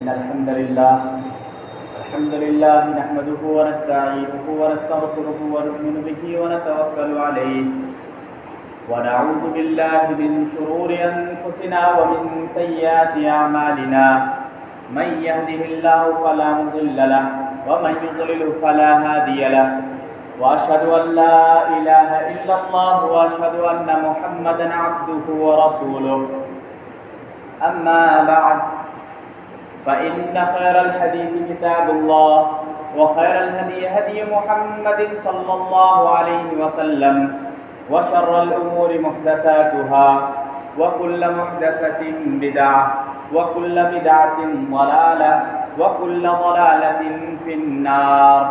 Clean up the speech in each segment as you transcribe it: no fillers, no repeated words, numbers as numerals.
الحمد لله نحمده ونستعينه ونستغفره ونؤمن به ونتوكل عليه ونعوذ بالله من شرور أنفسنا ومن سيئات أعمالنا من يهده الله فلا مضل له ومن يضلل فلا هادي له وأشهد أن لا إله إلا الله وأشهد أن محمدا عبده ورسوله أما بعد فإن خير الحديث كتاب الله وخير الهدي هدي محمد صلى الله عليه وسلم وشر الأمور محدثاتها وكل محدثة بدعة وكل بدعة ضلالة وكل ضلالة في النار.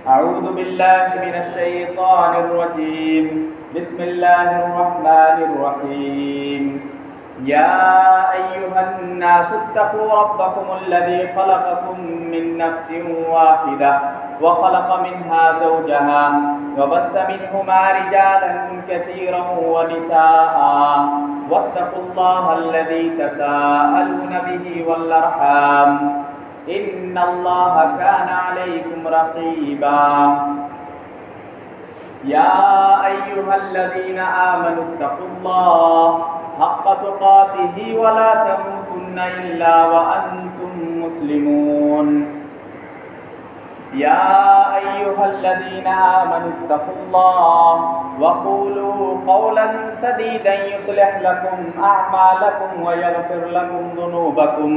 أعوذ بالله من الشيطان الرجيم. بسم الله الرحمن الرحيم. يا أيها الناس اتقوا ربكم الذي خلقكم من نفس واحدة وخلق منها زوجها وبث منهما رجالا كثيرا ونساء واتقوا الله الذي تساءلون به والأرحام إن الله كان عليكم رقيبا. يا أيها الذين آمنوا اتقوا الله حق تقاته ولا تموتن إلا وأنتم مسلمون. يا أيها الذين آمنوا اتقوا الله وقولوا قولا سديدا يصلح لكم أعمالكم ويغفر لكم ذنوبكم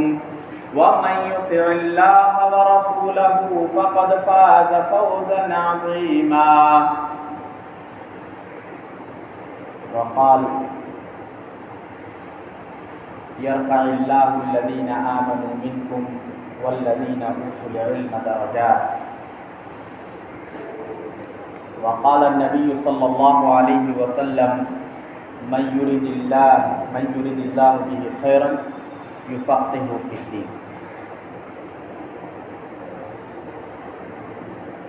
ومن يطع الله ورسوله فقد فاز فوزا عظيما. وقال يرفع الله الذين آمنوا منكم والذين أوتوا العلم درجات. وقال النبي صلى الله عليه وسلم من يريد الله به خيرا يفقهه في الدين.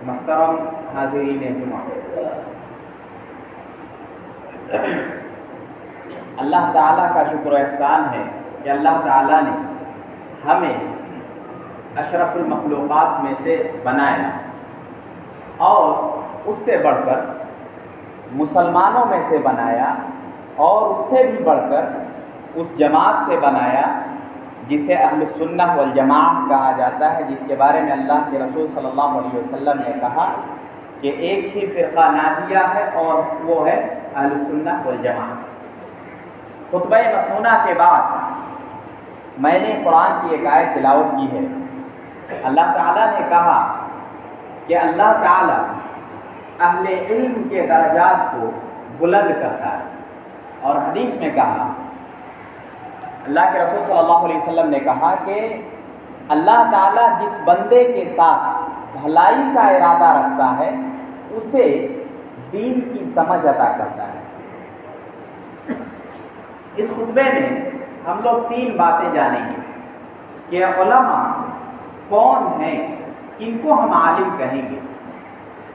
محترم حاضرین جمعہ، اللہ تعالیٰ کا شکر و احسان ہے کہ اللہ تعالیٰ نے ہمیں اشرف المخلوقات میں سے بنایا اور اس سے بڑھ کر مسلمانوں میں سے بنایا اور اس سے بھی بڑھ کر اس جماعت سے بنایا جسے اہل سنہ والجماعت کہا جاتا ہے، جس کے بارے میں اللہ کے رسول صلی اللہ علیہ وسلم نے کہا کہ ایک ہی فرقہ ناجیہ ہے اور وہ ہے اہل سنہ والجماعت. خطبہ مسنونہ کے بعد میں نے قرآن کی ایک آیت تلاوت کی ہے. اللہ تعالیٰ نے کہا کہ اللہ تعالیٰ اہل علم کے درجات کو بلند کرتا ہے، اور حدیث میں کہا، اللہ کے رسول صلی اللہ علیہ وسلم نے کہا کہ اللہ تعالیٰ جس بندے کے ساتھ بھلائی کا ارادہ رکھتا ہے اسے دین کی سمجھ عطا کرتا ہے. اس خطبے میں ہم لوگ 3 باتیں جانیں گے کہ علماء کون ہیں، کن کو ہم عالم کہیں گے،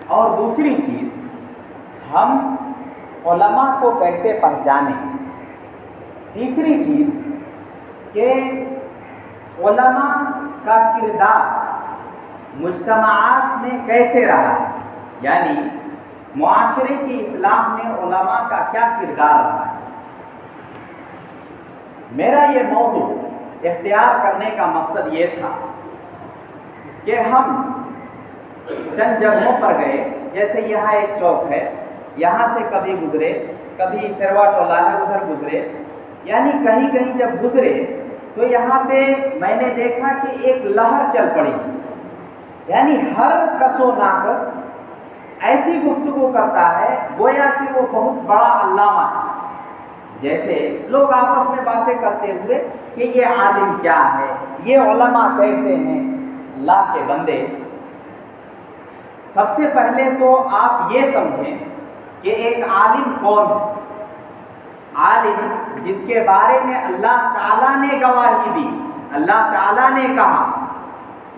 اور دوسری چیز ہم علماء کو کیسے پہچانیں، تیسری چیز کہ علماء کا کردار مجتمعات میں کیسے رہا ہے، یعنی معاشرے کی اصلاح میں علماء کا کیا کردار رہا ہے. میرا یہ موضوع اختیار کرنے کا مقصد یہ تھا کہ ہم چند جگہوں پر گئے، جیسے یہاں ایک چوک ہے، یہاں سے کبھی گزرے، کبھی سروا ٹولہ ہے ادھر گزرے، یعنی کہیں کہیں جب گزرے تو یہاں پہ میں نے دیکھا کہ ایک لہر چل پڑی، یعنی ہر کس و ناقص ایسی گفتگو کرتا ہے گویا کہ وہ بہت بڑا علامہ ہے. جیسے لوگ آپس میں باتیں کرتے ہوئے کہ یہ عالم کیا ہے، یہ علماء کیسے ہیں. اللہ کے بندے، سب سے پہلے تو آپ یہ سمجھیں کہ ایک عالم کون ہے. عالم جس کے بارے میں اللہ تعالیٰ نے گواہی دی، اللہ تعالیٰ نے کہا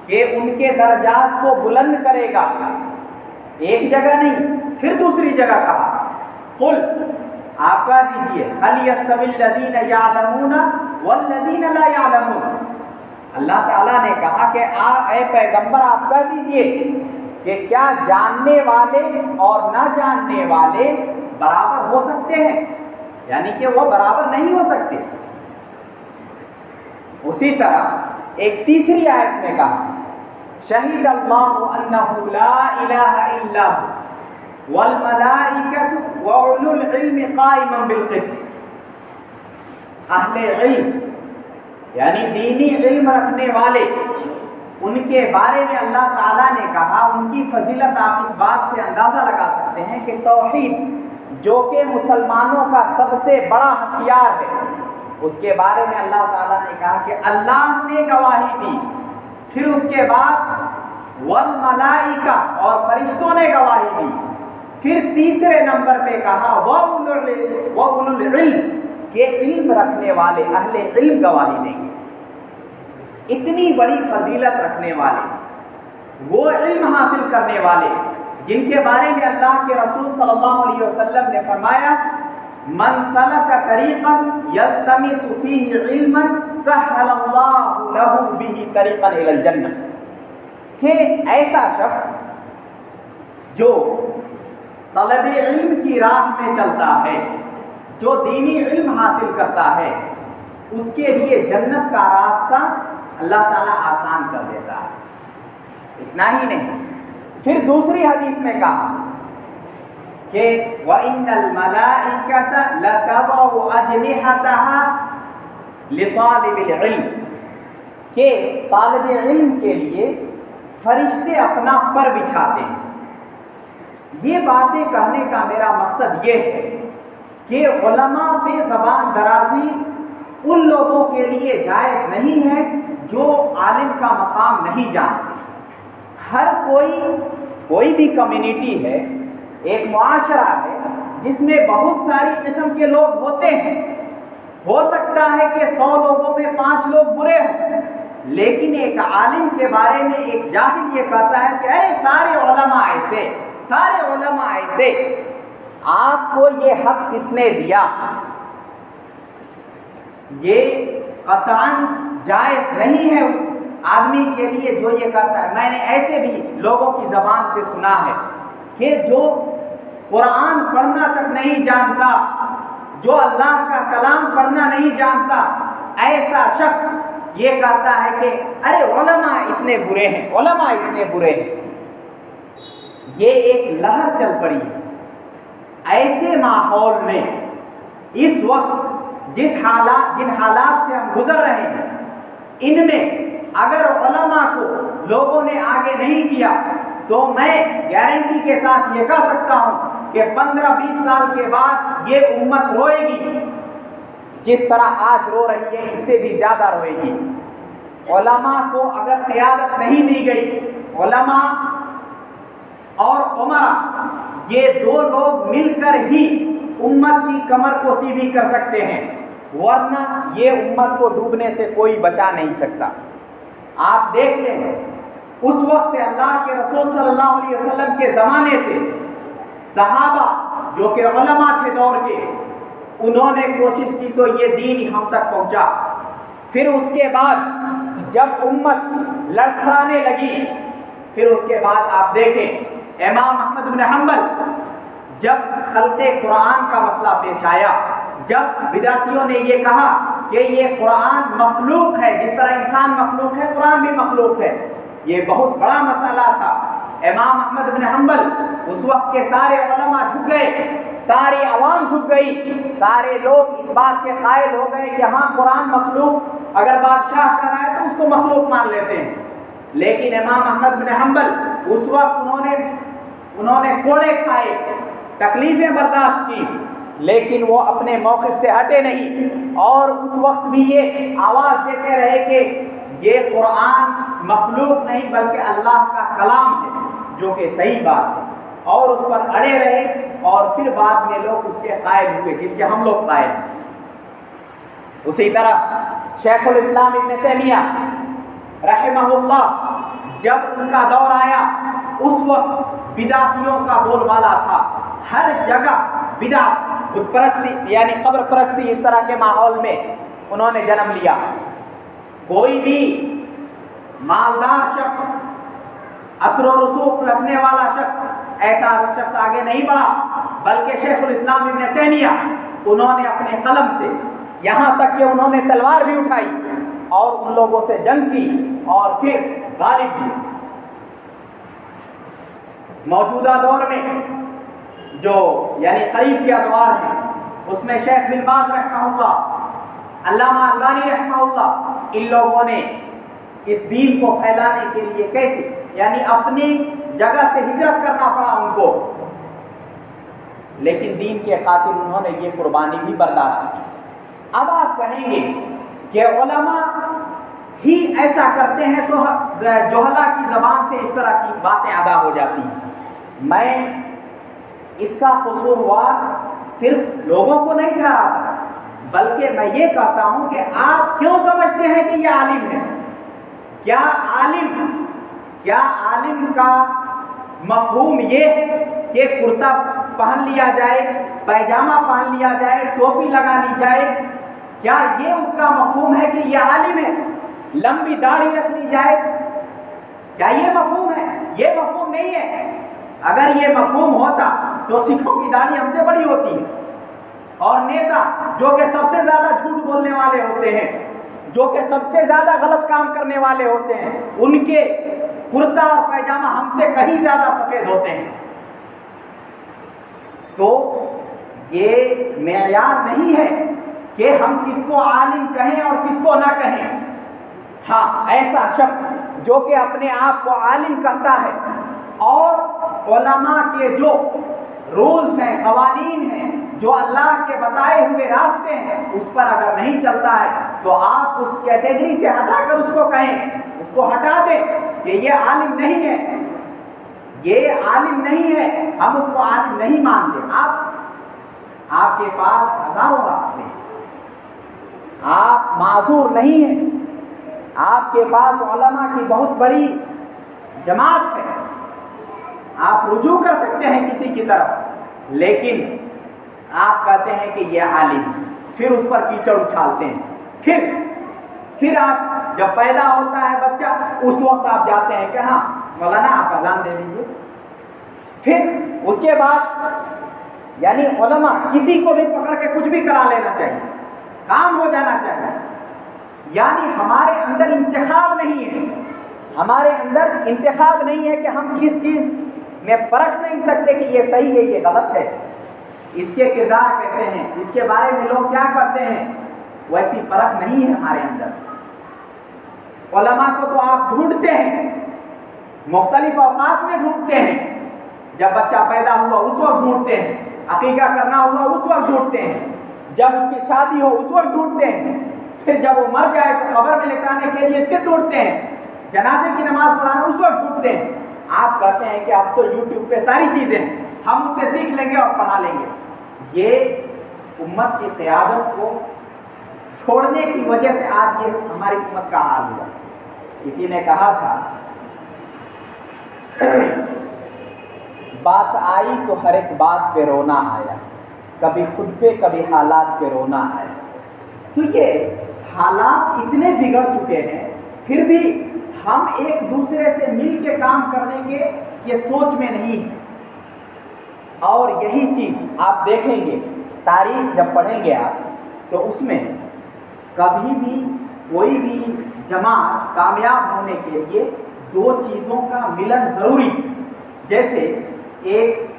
کہ ان کے درجات کو بلند کرے گا. ایک جگہ نہیں، پھر دوسری جگہ کہا قل، آپ کہہ دیجیے هل يستوي الذين يعلمون والذين لا يعلمون، اللہ تعالیٰ نے کہا کہ اے پیغمبر آپ کہہ دیجئے کہ کیا جاننے والے اور نہ جاننے والے برابر ہو سکتے ہیں، یعنی کہ وہ برابر نہیں ہو سکتے۔ اسی طرح ایک تیسری آیت میں کہا شہید اللہ انہ لا الہ الا هو والملائکۃ واولو العلم قائما بالقسط۔ اہل علم یعنی دینی علم رکھنے والے، ان کے بارے میں اللہ تعالیٰ نے کہا، ان کی فضیلت آپ اس بات سے اندازہ لگا سکتے ہیں کہ توحید جو کہ مسلمانوں کا سب سے بڑا ہتھیار ہے، اس کے بارے میں اللہ تعالیٰ نے کہا کہ اللہ نے گواہی دی، پھر اس کے بعد والملائکہ اور فرشتوں نے گواہی دی، پھر تیسرے نمبر پہ کہا وَأُولُو الْعِلْمِ کہ علم رکھنے والے اہل علم گواہی دیں گے۔ اتنی بڑی فضیلت رکھنے والے، وہ علم حاصل کرنے والے جن کے بارے میں اللہ کے رسول صلی اللہ علیہ وسلم نے فرمایا من سلک طریقا یلتمس فیہ علما سہل اللہ لہ بہ طریقا الی الجنہ، کہ ایسا شخص جو طلب علم کی راہ میں چلتا ہے، جو دینی علم حاصل کرتا ہے، اس کے لیے جنت کا راستہ اللہ تعالیٰ آسان کر دیتا ہے۔ اتنا ہی نہیں، پھر دوسری حدیث میں کہا کہ وَإِنَّ الْمَلَائِكَةَ لَتَضَعُ أَجْنِحَتَهَا لِطَالِبِ الْعِلْمِ کہ طالب علم کے لیے فرشتے اپنا پر بچھاتے ہیں۔ یہ باتیں کہنے کا میرا مقصد یہ ہے کہ علماء پہ زبان درازی ان لوگوں کے لیے جائز نہیں ہے جو عالم کا مقام نہیں جانتے۔ ہر کوئی بھی کمیونٹی ہے، ایک معاشرہ ہے جس میں بہت ساری قسم کے لوگ ہوتے ہیں، ہو سکتا ہے کہ 100 لوگوں میں 5 لوگ برے ہوں، لیکن ایک عالم کے بارے میں ایک جاہل یہ کہتا ہے کہ اے سارے علماء ایسے، سارے علماء ایسے۔ آپ کو یہ حق کس نے دیا؟ یہ قطعاً جائز نہیں ہے اس آدمی کے لیے جو یہ کرتا ہے۔ میں نے ایسے بھی لوگوں کی زبان سے سنا ہے کہ جو قرآن پڑھنا تک نہیں جانتا، جو اللہ کا کلام پڑھنا نہیں جانتا، ایسا شخص یہ کہتا ہے کہ ارے علماء اتنے برے ہیں، علماء اتنے برے ہیں۔ یہ ایک لہر چل پڑی ہے۔ ایسے ماحول میں اس وقت جن حالات سے ہم گزر رہے ہیں، ان میں اگر علماء کو لوگوں نے آگے نہیں کیا تو میں گارنٹی کے ساتھ یہ کہہ سکتا ہوں کہ 15-20 سال کے بعد یہ امت روئے گی، جس طرح آج رو رہی ہے اس سے بھی زیادہ روئے گی۔ علماء کو اگر قیادت نہیں دی گئی، علماء اور عمرا یہ 2 لوگ مل کر ہی امت کی کمر کو سیدھی کر سکتے ہیں، ورنہ یہ امت کو ڈوبنے سے کوئی بچا نہیں سکتا۔ آپ دیکھ لیں، اس وقت سے اللہ کے رسول صلی اللہ علیہ وسلم کے زمانے سے صحابہ جو کہ علماء تھے دور کے، انہوں نے کوشش کی تو یہ دین ہم تک پہنچا۔ پھر اس کے بعد جب امت لڑکھڑانے لگی، پھر اس کے بعد آپ دیکھیں امام احمد بن حنبل جب خلق قرآن کا مسئلہ پیش آیا، جب بدعتیوں نے یہ کہا کہ یہ قرآن مخلوق ہے، جس طرح انسان مخلوق ہے قرآن بھی مخلوق ہے، یہ بہت بڑا مسئلہ تھا۔ امام احمد بن حنبل اس وقت کے سارے علماء جھک گئے، ساری عوام جھک گئی، سارے لوگ اس بات کے قائل ہو گئے کہ ہاں قرآن مخلوق، اگر بادشاہ کر رہا ہے تو اس کو مخلوق مان لیتے ہیں۔ لیکن امام احمد بن حنبل اس وقت انہوں نے کوڑے کھائے، تکلیفیں برداشت کی، لیکن وہ اپنے موقف سے ہٹے نہیں، اور اس وقت بھی یہ آواز دیتے رہے کہ یہ قرآن مخلوق نہیں بلکہ اللہ کا کلام ہے، جو کہ صحیح بات ہے، اور اس پر اڑے رہے، اور پھر بعد میں لوگ اس کے قائل ہوئے جس کے ہم لوگ قائل ہیں۔ اسی طرح شیخ الاسلام ابن تیمیہ رحمہ اللہ جب ان کا دور آیا، اس وقت بدعتیوں کا بول بالا تھا، ہر جگہ بدعت، بت پرستی یعنی قبر پرستی، اس طرح کے ماحول میں انہوں نے جنم لیا۔ کوئی بھی مالدار شخص, اثر و رسوخ رکھنے والا شخص, ایسا شخص آگے نہیں بڑھا, بلکہ شیخ الاسلام ابن تیمیہ انہوں نے اپنے قلم سے, یہاں تک کہ انہوں نے تلوار بھی اٹھائی اور ان لوگوں سے جنگ کی اور پھر غالب بھی. موجودہ دور میں جو یعنی قریب کے ادوار ہیں اس میں شیخ بن باز رحمہ اللہ, علامہ البانی رحمہ اللہ, ان لوگوں نے اس دین کو پھیلانے کے لیے کیسے, یعنی اپنی جگہ سے ہجرت کرنا پڑا ان کو, لیکن دین کے خاطر انہوں نے یہ قربانی بھی برداشت کی. اب آپ کہیں گے کہ علماء ہی ایسا کرتے ہیں تو جہلا کی زبان سے اس طرح کی باتیں ادا ہو جاتی ہیں. میں اس کا قصوروار صرف لوگوں کو نہیں کہہ رہا تھا, بلکہ میں یہ کہتا ہوں کہ آپ کیوں سمجھتے ہیں کہ یہ عالم ہے؟ کیا عالم کا مفہوم یہ ہے کہ کرتا پہن لیا جائے, پیجامہ پہن لیا جائے, ٹوپی لگا لی جائے, کیا یہ اس کا مفہوم ہے کہ یہ عالم ہے؟ لمبی داڑھی رکھ لی جائے, کیا یہ مفہوم ہے؟ یہ مفہوم نہیں ہے. اگر یہ مفہوم ہوتا تو سکھوں کی داڑھی ہم سے بڑی ہوتی ہے, اور نیتا جو کہ سب سے زیادہ جھوٹ بولنے والے ہوتے ہیں, جو کہ سب سے زیادہ غلط کام کرنے والے ہوتے ہیں, ان کے کرتا اور پیجامہ ہم سے کہیں زیادہ سفید ہوتے ہیں. تو یہ معیار نہیں ہے کہ ہم کس کو عالم کہیں اور کس کو نہ کہیں. ہاں, ایسا شخص جو کہ اپنے آپ کو عالم کہتا ہے اور علماء کے جو رولز ہیں, قوانین ہیں, جو اللہ کے بتائے ہوئے راستے ہیں, اس پر اگر نہیں چلتا ہے تو آپ اس کیٹیگری سے ہٹا کر اس کو کہیں, اس کو ہٹا دیں کہ یہ عالم نہیں ہے, یہ عالم نہیں ہے, ہم اس کو عالم نہیں مانتے. آپ کے پاس ہزاروں راستے ہیں, آپ معذور نہیں ہیں, آپ کے پاس علماء کی بہت بڑی جماعت ہے, آپ رجوع کر سکتے ہیں کسی کی طرف, لیکن آپ کہتے ہیں کہ یہ عالم, پھر اس پر کیچڑ اچھالتے ہیں. پھر آپ جب پیدا ہوتا ہے بچہ, اس وقت آپ جاتے ہیں کہ ہاں مولانا آپ اذان دے دیجیے. پھر اس کے بعد یعنی علماء کسی کو بھی پکڑ کے کچھ بھی کرا لینا چاہیے, کام ہو جانا چاہیے. یعنی ہمارے اندر انتخاب نہیں ہے, ہمارے اندر انتخاب نہیں ہے کہ ہم کس چیز میں پرکھ نہیں سکتے کہ یہ صحیح ہے یہ غلط ہے, اس کے کردار کیسے ہیں, اس کے بارے میں لوگ کیا کرتے ہیں, ویسی پرکھ نہیں ہے ہمارے اندر. علماء کو تو آپ ڈھونڈتے ہیں, مختلف اوقات میں ڈھونڈتے ہیں, جب بچہ پیدا ہوا اس وقت ڈھونڈتے ہیں, عقیقہ کرنا ہوا اس وقت ڈھونڈتے ہیں, جب اس کی شادی ہو اس وقت ڈھونڈتے ہیں, پھر جب وہ مر جائے تو قبر میں لٹانے کے لیے پھر ڈھونڈتے ہیں, جنازے کی نماز پڑھانا اس وقت ڈھونڈتے ہیں. آپ کہتے ہیں کہ اب تو یوٹیوب پہ ساری چیزیں ہم اس سے سیکھ لیں گے اور پڑھا لیں گے. یہ امت کی قیادت کو چھوڑنے کی وجہ سے آج یہ ہماری امت کا حال ہوا. کسی نے کہا تھا بات آئی تو ہر ایک بات پہ رونا آیا, کبھی خود پہ کبھی حالات پہ رونا آیا. تو یہ حالات اتنے بگڑ چکے ہیں, پھر بھی ہم ایک دوسرے سے مل کے کام کرنے کے یہ سوچ میں نہیں. اور یہی چیز آپ دیکھیں گے, تاریخ جب پڑھیں گے آپ تو اس میں کبھی بھی کوئی بھی جماعت کامیاب ہونے کے لیے دو چیزوں کا ملن ضروری. جیسے ایک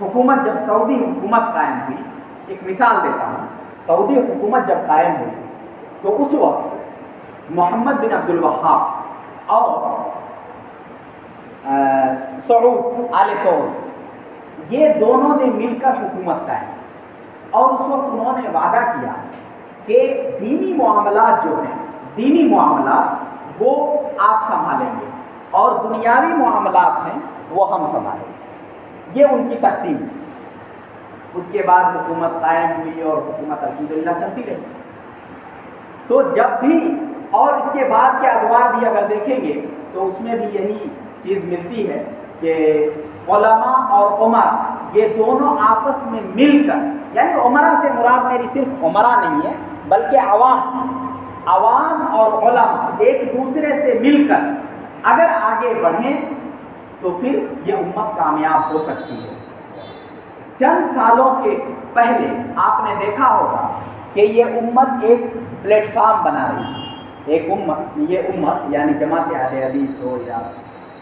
حکومت, جب سعودی حکومت قائم ہوئی, ایک مثال دیتا ہوں, سعودی حکومت جب قائم ہوئی تو اس وقت محمد بن عبد الوہاب اور سعود, آل سعود, یہ دونوں نے مل کر حکومت قائم, اور اس وقت انہوں نے وعدہ کیا کہ دینی معاملات جو ہیں, دینی معاملات وہ آپ سنبھالیں گے اور دنیاوی معاملات ہیں وہ ہم سنبھالیں گے. یہ ان کی تقسیم. اس کے بعد حکومت قائم ہوئی اور حکومت الحمدللہ چلتی رہی. تو جب بھی, اور اس کے بعد کے ادوار بھی اگر دیکھیں گے تو اس میں بھی یہی چیز ملتی ہے کہ علماء اور عمر یہ دونوں آپس میں مل کر, یعنی عمرہ سے مراد میری صرف عمرہ نہیں ہے بلکہ عوام, عوام اور علماء ایک دوسرے سے مل کر اگر آگے بڑھیں تو پھر یہ امت کامیاب ہو سکتی ہے۔ چند سالوں کے پہلے آپ نے دیکھا ہوگا کہ یہ امت ایک پلیٹ فارم بنا رہی ہے، یہ امت یعنی جماعت اہل حدیث ہو یا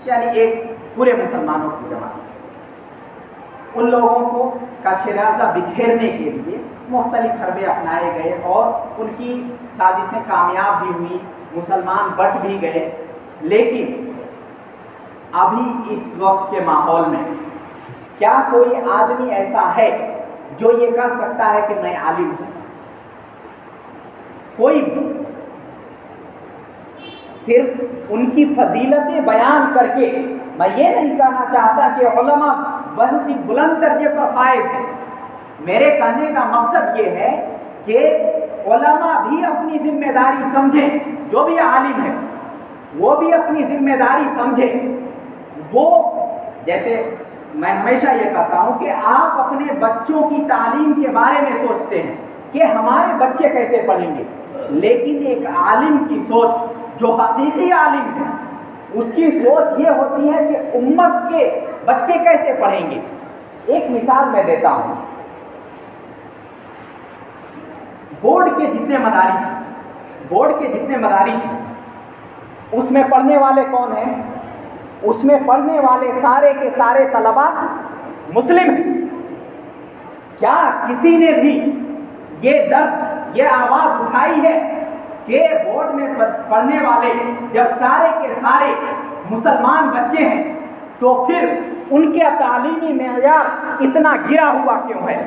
یعنی ایک پورے مسلمانوں کی جماعت، ان لوگوں کو کا شرازہ بکھیرنے کے لیے مختلف حربے اپنائے گئے اور ان کی سازشیں کامیاب بھی ہوئی، مسلمان بٹ بھی گئے۔ لیکن ابھی اس وقت کے ماحول میں کیا کوئی آدمی ایسا ہے جو یہ کہہ سکتا ہے کہ میں عالم ہوں؟ کوئی بھی صرف ان کی فضیلتیں بیان کر کے، میں یہ نہیں کہنا چاہتا کہ علماء بہت ہی بلند درجے پر فائز ہیں، میرے کہنے کا مقصد یہ ہے کہ علماء بھی اپنی ذمہ داری سمجھیں، جو بھی عالم ہے وہ بھی اپنی ذمہ داری سمجھیں۔ وہ جیسے میں ہمیشہ یہ کہتا ہوں کہ آپ اپنے بچوں کی تعلیم کے بارے میں سوچتے ہیں کہ ہمارے بچے کیسے پڑھیں گے، لیکن ایک عالم کی سوچ جو حقیقی عالم ہے اس کی سوچ یہ ہوتی ہے کہ امت کے بچے کیسے پڑھیں گے۔ ایک مثال میں دیتا ہوں، بورڈ کے جتنے مدارس ہیں اس میں پڑھنے والے کون ہیں؟ اس میں پڑھنے والے سارے کے سارے طلباء مسلم ہیں۔ کیا کسی نے بھی یہ درد، یہ آواز اٹھائی ہے کہ بورڈ میں پڑھنے والے جب سارے کے سارے مسلمان بچے ہیں تو پھر ان کے تعلیمی معیار اتنا گرا ہوا کیوں ہے؟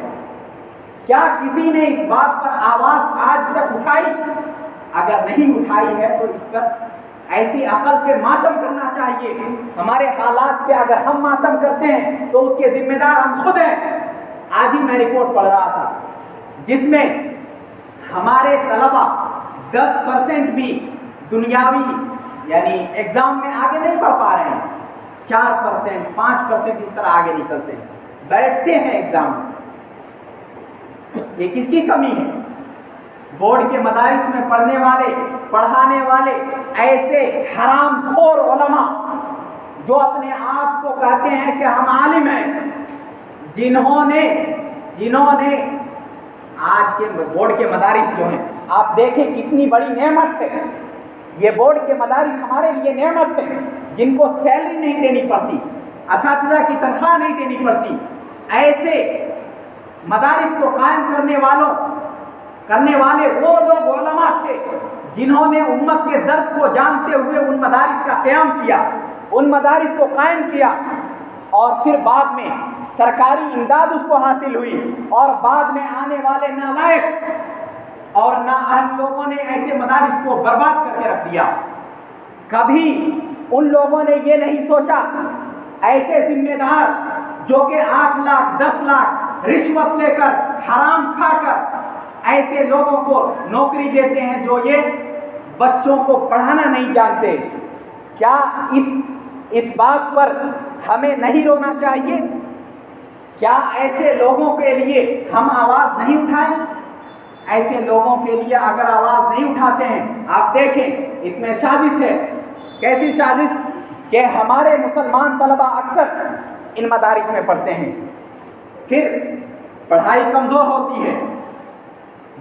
کیا کسی نے اس بات پر آواز آج تک اٹھائی؟ اگر نہیں اٹھائی ہے تو اس پر ایسی عقل پہ ماتم کرنا چاہیے۔ ہمارے حالات پہ اگر ہم ماتم کرتے ہیں تو اس کے ذمہ دار ہم خود ہیں۔ آج ہی میں رپورٹ پڑھ رہا تھا جس میں ہمارے طلباء 10% بھی دنیاوی یعنی ایگزام میں آگے نہیں پڑھ پا رہے ہیں، 4%، 5% اس طرح آگے نکلتے ہیں، بیٹھتے ہیں ایگزام میں۔ یہ کس کی کمی ہے؟ بورڈ کے مدارس میں پڑھانے والے ایسے حرام خور علماء جو اپنے آپ کو کہتے ہیں کہ ہم عالم ہیں، جنہوں نے آج کے بورڈ کے مدارس جو ہیں آپ دیکھیں کتنی بڑی نعمت ہے، یہ بورڈ کے مدارس ہمارے لیے نعمت ہے، جن کو سیلری نہیں دینی پڑتی، اساتذہ کی تنخواہ نہیں دینی پڑتی۔ ایسے مدارس کو قائم کرنے والے وہ لوگ علماء تھے جنہوں نے امت کے درد کو جانتے ہوئے ان مدارس کا قیام کیا، ان مدارس کو قائم کیا، اور پھر بعد میں سرکاری امداد اس کو حاصل ہوئی، اور بعد میں آنے والے نالائق اور نااہل لوگوں نے ایسے مدارس کو برباد کر کے رکھ دیا۔ کبھی ان لوگوں نے یہ نہیں سوچا، ایسے ذمہ دار جو کہ 8 لاکھ 10 لاکھ رشوت لے کر حرام کھا کر ایسے لوگوں کو نوکری دیتے ہیں جو یہ بچوں کو پڑھانا نہیں جانتے، کیا اس بات پر ہمیں نہیں رونا چاہیے؟ کیا ایسے لوگوں کے لیے ہم آواز نہیں اٹھائیں؟ ایسے لوگوں کے لیے اگر آواز نہیں اٹھاتے ہیں، آپ دیکھیں اس میں سازش ہے۔ کیسی سازش؟ کہ ہمارے مسلمان طلباء اکثر ان مدارس میں پڑھتے ہیں، پھر پڑھائی کمزور ہوتی ہے،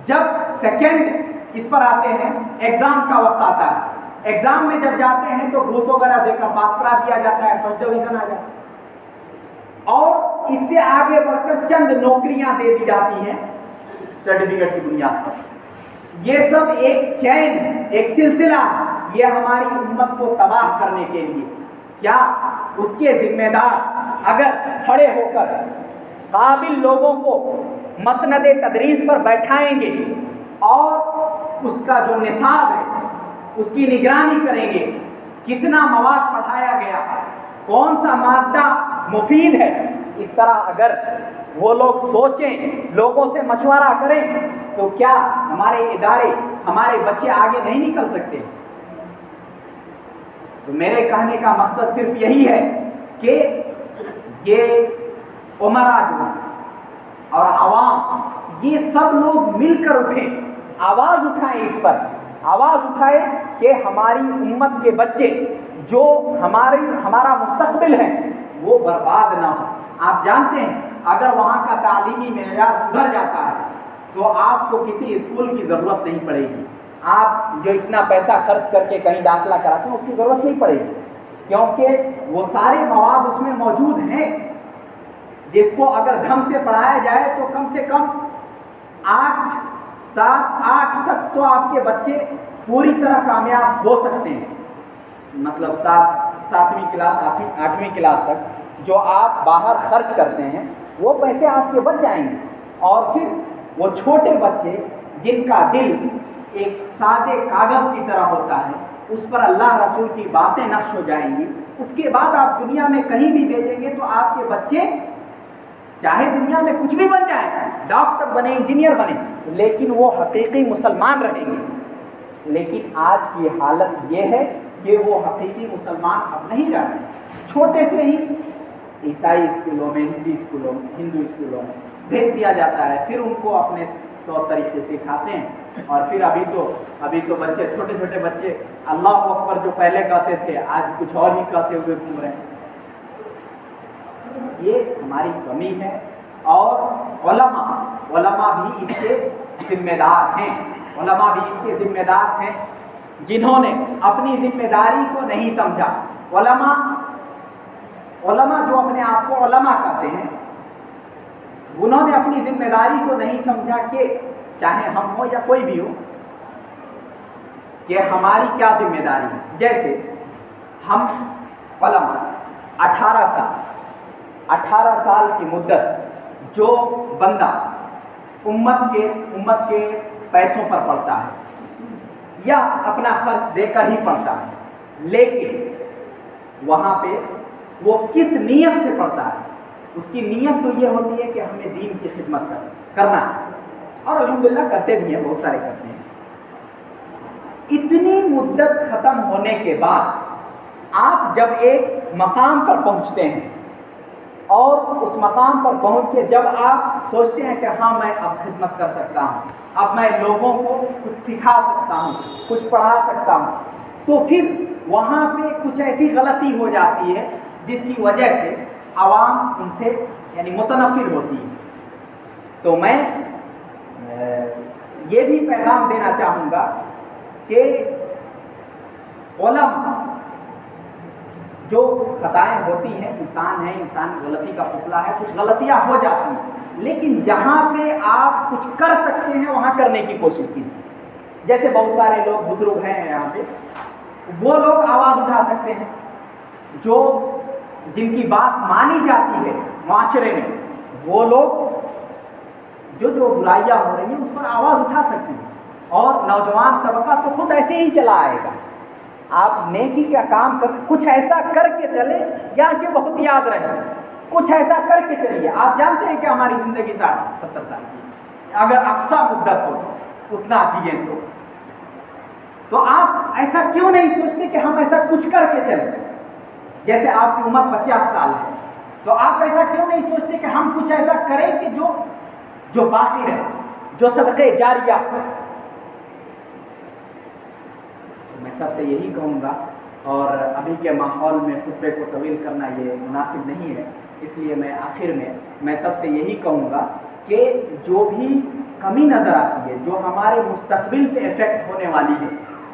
جب سیکنڈ اس پر آتے ہیں ایگزام کا وقت آتا ہے، ایگزام میں جب جاتے ہیں تو گھوس وغیرہ دے کر پاس کرا دیا جاتا ہے، فرسٹ ڈویژن آ جاتا ہے، اور اس سے آگے بڑھ کر چند نوکریاں دے دی جاتی ہیں سرٹیفکیٹ کی بنیاد پر۔ یہ سب ایک چین، ایک سلسلہ، یہ ہماری امت کو تباہ کرنے کے لیے۔ کیا اس کے ذمہ دار اگر کھڑے ہو کر قابل لوگوں کو مسند تدریس پر بیٹھائیں گے اور اس کا جو نصاب ہے اس کی نگرانی کریں گے، کتنا مواد پڑھایا گیا، کون سا مادہ مفید ہے، اس طرح اگر وہ لوگ سوچیں، لوگوں سے مشورہ کریں، تو کیا ہمارے ادارے، ہمارے بچے آگے نہیں نکل سکتے؟ تو میرے کہنے کا مقصد صرف یہی ہے کہ یہ عمرا جو اور عوام، یہ سب لوگ مل کر اٹھیں، آواز اٹھائیں، اس پر آواز اٹھائے کہ ہماری امت کے بچے جو ہمارا مستقبل ہے وہ برباد نہ ہو۔ آپ جانتے ہیں اگر وہاں کا تعلیمی معیار سدھر جاتا ہے تو آپ کو کسی اسکول کی ضرورت نہیں پڑے گی، آپ جو اتنا پیسہ خرچ کر کے کہیں داخلہ کراتے ہیں اس کی ضرورت نہیں پڑے گی، کیونکہ وہ سارے مواد اس میں موجود ہیں جس کو اگر ڈھنگ سے پڑھایا جائے تو کم سے کم 8 تک تو آپ کے بچے پوری طرح کامیاب ہو سکتے ہیں، مطلب 7ویں کلاس 8ویں کلاس تک جو آپ باہر خرچ کرتے ہیں وہ پیسے آپ کے بچ جائیں گے، اور پھر وہ چھوٹے بچے جن کا دل ایک سادے کاغذ کی طرح ہوتا ہے اس پر اللہ رسول کی باتیں نقش ہو جائیں گی، اس کے بعد آپ دنیا میں کہیں بھی بھیجیں گے تو آپ کے بچے چاہے دنیا میں کچھ بھی بن جائیں، ڈاکٹر بنے، انجینئر بنے، لیکن وہ حقیقی مسلمان رہیں گے۔ لیکن آج کی حالت یہ ہے کہ وہ حقیقی مسلمان اب نہیں رہ رہے، چھوٹے سے ہی عیسائی اسکولوں میں، ہندو اسکولوں میں بھیج دیا جاتا ہے، پھر ان کو اپنے طور طریقے سکھاتے ہیں، اور پھر ابھی تو بچے چھوٹے بچے اللہ اکبر جو پہلے کہتے تھے آج کچھ اور ہی کہتے ہوئے گھوم رہے ہیں۔ یہ ہماری کمی ہے، اور علماء بھی اس کے ذمہ دار ہیں، جنہوں نے اپنی ذمہ داری کو نہیں سمجھا۔ علماء جو اپنے آپ کو علماء کہتے ہیں انہوں نے اپنی ذمہ داری کو نہیں سمجھا کہ چاہے ہم ہو یا کوئی بھی ہو کہ ہماری کیا ذمہ داری ہے۔ جیسے ہم علماء 18 سال کی مدت جو بندہ امت کے پیسوں پر پڑتا ہے یا اپنا خرچ دے کر ہی پڑتا ہے، لیکن وہاں پہ وہ کس نیت سے پڑتا ہے، اس کی نیت تو یہ ہوتی ہے کہ ہمیں دین کی خدمت کرنا ہے، اور الحمدللہ کرتے بھی ہیں، بہت سارے کرتے ہیں۔ اتنی مدت ختم ہونے کے بعد آپ جب ایک مقام پر پہنچتے ہیں اور اس مقام پر پہنچ کے جب آپ سوچتے ہیں کہ ہاں میں اب خدمت کر سکتا ہوں، اب میں لوگوں کو کچھ سکھا سکتا ہوں، کچھ پڑھا سکتا ہوں، تو پھر وہاں پہ کچھ ایسی غلطی ہو جاتی ہے جس کی وجہ سے عوام ان سے یعنی متنفر ہوتی ہے۔ تو میں یہ بھی پیغام دینا چاہوں گا کہ علماء جو خطائیں ہوتی ہیں، انسان غلطی کا پتلا ہے، کچھ غلطیاں ہو جاتی ہیں، لیکن جہاں پہ آپ کچھ کر سکتے ہیں وہاں کرنے کی کوشش کیجیے۔ جیسے بہت سارے لوگ بزرگ ہیں یہاں پہ، وہ لوگ آواز اٹھا سکتے ہیں جن کی بات مانی جاتی ہے معاشرے میں، وہ لوگ جو برائیاں ہو رہی ہیں اس پر آواز اٹھا سکتے ہیں، اور نوجوان طبقہ تو خود ایسے ہی چلا آئے گا۔ آپ نیکی کا کام کر کچھ ایسا کر کے چلے یا کہ بہت یاد رہے، کچھ ایسا کر کے چلیے۔ آپ جانتے ہیں کہ ہماری زندگی 60-70 سال کی، اگر اقصا مدت ہو تو اتنا جیے تو آپ ایسا کیوں نہیں سوچتے کہ ہم ایسا کچھ کر کے چلیں؟ جیسے آپ کی عمر 50 سال ہے تو آپ ایسا کیوں نہیں سوچتے کہ ہم کچھ ایسا کریں کہ جو باقی رہے، جو صدقے جاریہ ہو۔ میں سب سے یہی کہوں گا، اور ابھی کے ماحول میں خطبے کو طویل کرنا یہ مناسب نہیں ہے، اس لیے میں آخر میں سب سے یہی کہوں گا کہ جو بھی کمی نظر آتی ہے، جو ہمارے مستقبل پہ افیکٹ ہونے والی ہے،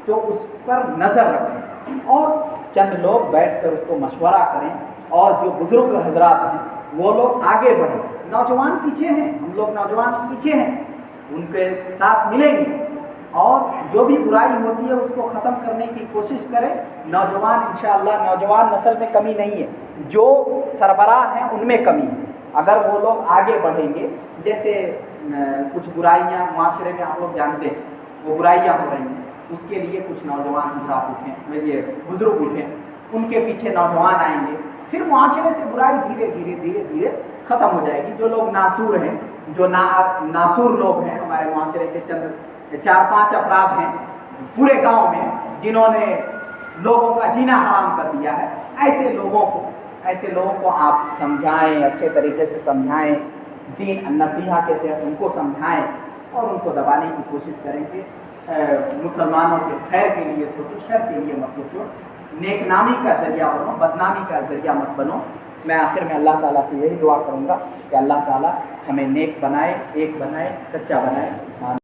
تو اس پر نظر رکھیں اور چند لوگ بیٹھ کر اس کو مشورہ کریں، اور جو بزرگ حضرات ہیں وہ لوگ آگے بڑھیں۔ نوجوان پیچھے ہیں، ہم لوگ نوجوان پیچھے ہیں، ان کے ساتھ ملیں گے اور جو بھی برائی ہوتی ہے اس کو ختم کرنے کی کوشش کریں۔ نوجوان انشاءاللہ، نوجوان نسل میں کمی نہیں ہے، جو سربراہ ہیں ان میں کمی ہے۔ اگر وہ لوگ آگے بڑھیں گے، جیسے کچھ برائیاں معاشرے میں آپ لوگ جانتے ہیں، وہ برائیاں ہو رہی ہیں، اس کے لیے کچھ نوجوان حضرات اٹھیں، یہ بزرگ اٹھیں، ان کے پیچھے نوجوان آئیں گے، پھر معاشرے سے برائی دھیرے دھیرے ختم ہو جائے گی۔ جو لوگ ناسور ہیں، جو ناسور لوگ ہیں، ہمارے معاشرے کے چند 4-5 افراد ہیں پورے گاؤں میں جنہوں نے لوگوں کا جینا حرام کر دیا ہے، ایسے لوگوں کو آپ سمجھائیں، اچھے طریقے سے سمجھائیں، دین النصیحہ کے تحت ان کو سمجھائیں اور ان کو دبانے کی کوشش کریں کہ مسلمانوں کے خیر کے لیے سوچو، شر کے لیے مت سوچو، نیک نامی کا ذریعہ بنو، بدنامی کا ذریعہ مت بنو۔ میں آخر میں اللہ تعالیٰ سے یہی دعا کروں گا کہ اللہ تعالیٰ ہمیں نیک بنائے، ایک بنائے، سچا بنائے۔